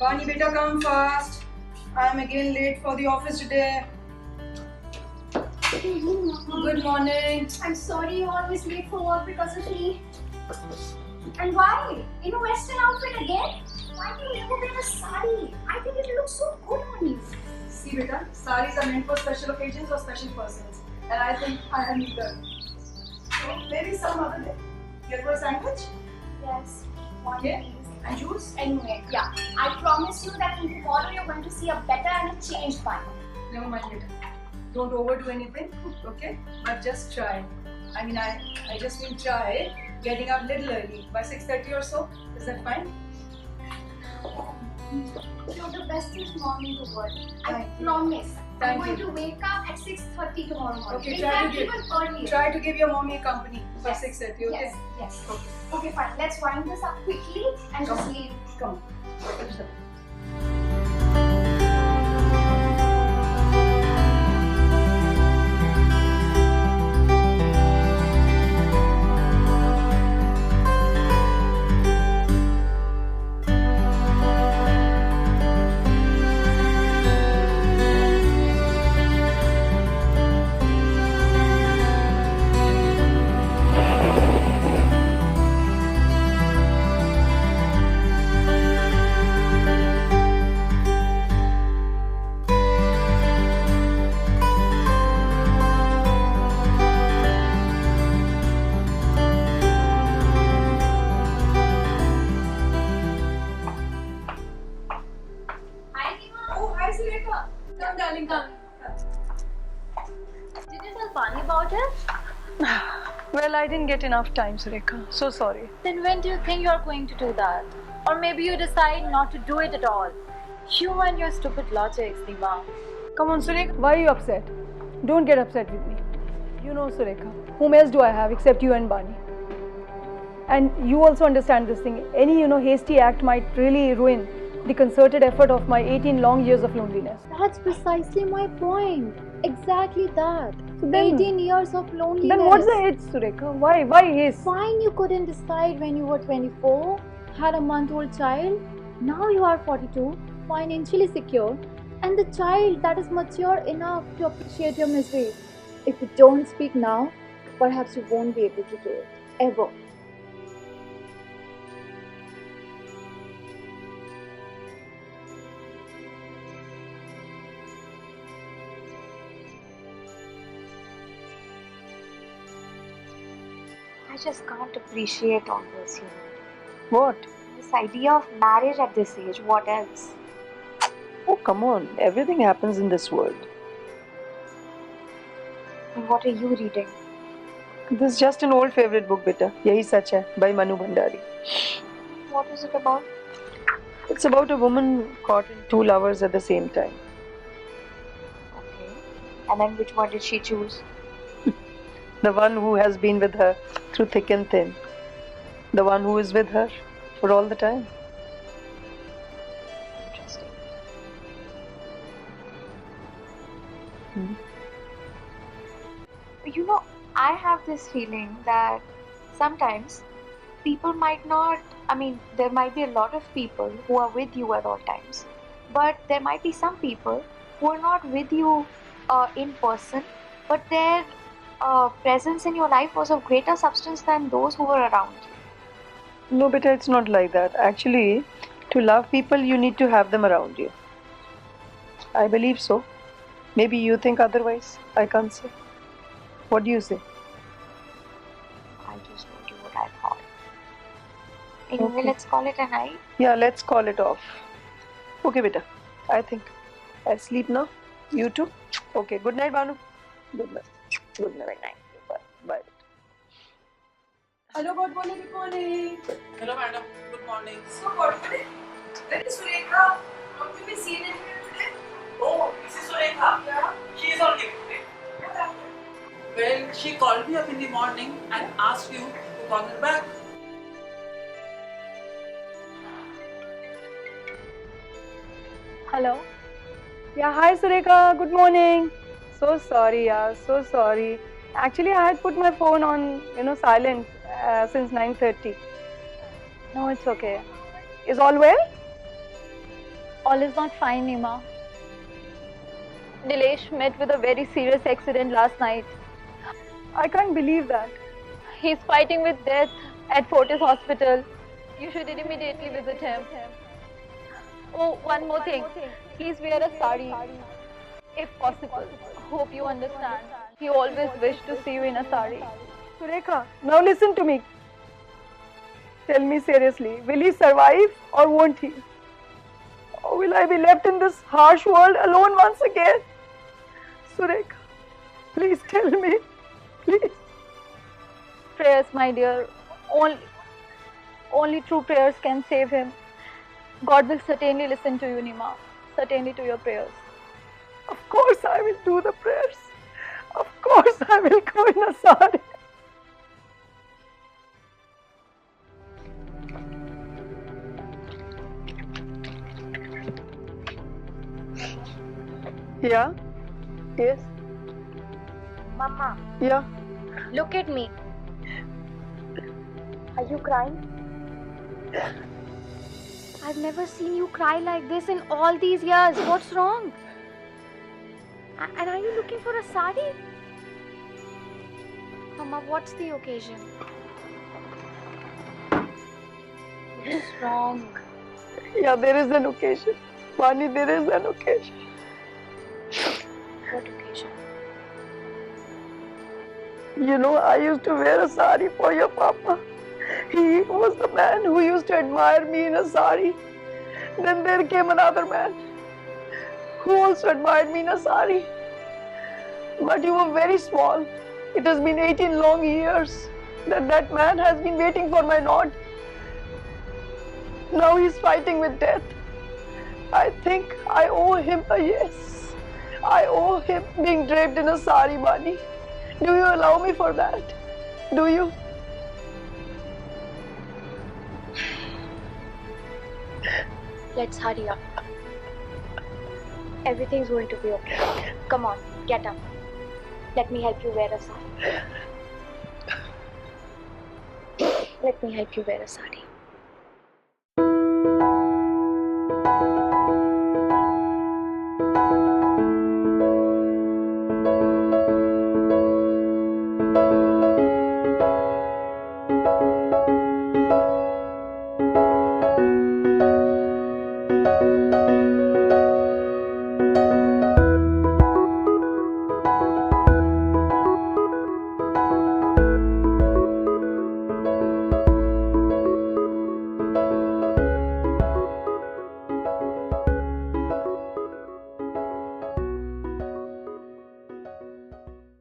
Vani, beta, come fast. I am again late for the office today. Good morning. I'm sorry you're always late for work because of me. And why? In a western outfit again? Why do you never wear a sari? I think it looks so good on you. See, beta, saris are meant for special occasions or special persons, and I think I am neither. So maybe some other day. Here for a sandwich? Yes. One Okay. please. And juice? Anyway, yeah. I promise you that in tomorrow you're going to see a better and a changed one. Never mind, beta. Don't overdo anything, okay? But just try. I mean, I just mean try getting up little early, by 6:30 or so. Is that fine? You're the bestest mom in the world. I Thank you. promise. Thank I'm going you. to wake up at 6:30 tomorrow morning. Okay, In try to fact, give- even earlier. Try to give your mommy company for Yes. 6:30, okay? Yes, yes. Okay. Okay, fine. Let's wind this up quickly and Come just on. leave. Come on. Finish them. Hi, Nima. Oh, hi, Surekha. Come, darling, come. Did you tell Pani about it? Well, I didn't get enough time, Surekha. So sorry. Then when do you think you're going to do that? Or maybe you decide not to do it at all. You and your stupid logics, Nima. Come on, Surekha. Why are you upset? Don't get upset with me. You know, Surekha, whom else do I have except you and Bani? And you also understand this thing. Any, hasty act might really ruin the concerted effort of my 18 long years of loneliness. That's precisely my point. Exactly that. So then- 18 years of loneliness. Then what's the hitch, Surekha? Why is? Fine, you couldn't decide when you were 24, had a month-old child. Now you are 42, financially secure, and the child that is mature enough to appreciate your misery. If you don't speak now, perhaps you won't be able to do it. Ever. I just can't appreciate all this, What? This idea of marriage at this age, what else? Oh, come on. Everything happens in this world. And what are you reading? This is just an old favorite book, beta. Yahi Sach Hai by Manu Bhandari. What is it about? It's about a woman caught in two lovers at the same time. Okay. And then which one did she choose? The one who has been with her through thick and thin. The one who is with her for all the time. Interesting. You know, I have this feeling that sometimes people might not, there might be a lot of people who are with you at all times, but there might be some people who are not with you in person, but their presence in your life was of greater substance than those who were around you. No, beta, it's not like that. Actually, to love people, you need to have them around you. I believe so. Maybe you think otherwise. I can't say. What do you say? I just told you what I thought. Anyway, Okay. let's call it a night. Yeah, let's call it off. Okay, beta. I think I sleep now. You too? Okay. Good night, Banu. Good night. Good night. Good night. Bye. Bye. Hello, good morning, good morning. Hello, madam. Good morning. So, what today? Where is Surekha? Not to be seen anywhere today? Oh, this is Surekha. Yeah. She is on leave today. What happened? Well, she called me up in the morning and asked you to call her back. Hello. Yeah, hi Surekha. Good morning. So sorry, yeah. So sorry. Actually, I had put my phone on, silent since 9:30. No, it's okay. Is all well? All is not fine, Nima. Nilesh met with a very serious accident last night. I can't believe that. He's fighting with death at Fortis Hospital. You should immediately visit him. Oh, one more thing. Please wear a sari, if possible. Hope you understand. He always wished to see you in a sari. Surekha, now listen to me. Tell me seriously, will he survive or won't he? Or will I be left in this harsh world alone once again? Surekha, please tell me. Please. Prayers, my dear. Only true prayers can save him. God will certainly listen to you, Nima. Certainly to your prayers. Of course I will do the prayers. Of course I will go in a sari. Yeah? Yes? Mama, Yeah? look at me. Are you crying? I've never seen you cry like this in all these years. What's wrong? And are you looking for a sari? Mama, what's the occasion? What's wrong? Yeah, there is an occasion. Vani, there is an occasion. What occasion? You know, I used to wear a sari for your papa. He was the man who used to admire me in a sari. Then there came another man who also admired me in a sari. But you were very small. It has been 18 long years that man has been waiting for my nod. Now he's fighting with death. I think I owe him a yes. I owe him being draped in a sari, Vani. Do you allow me for that? Do you? Let's hurry up. Everything's going to be okay. Come on, get up. Let me help you wear a sari. Let me help you wear a sari.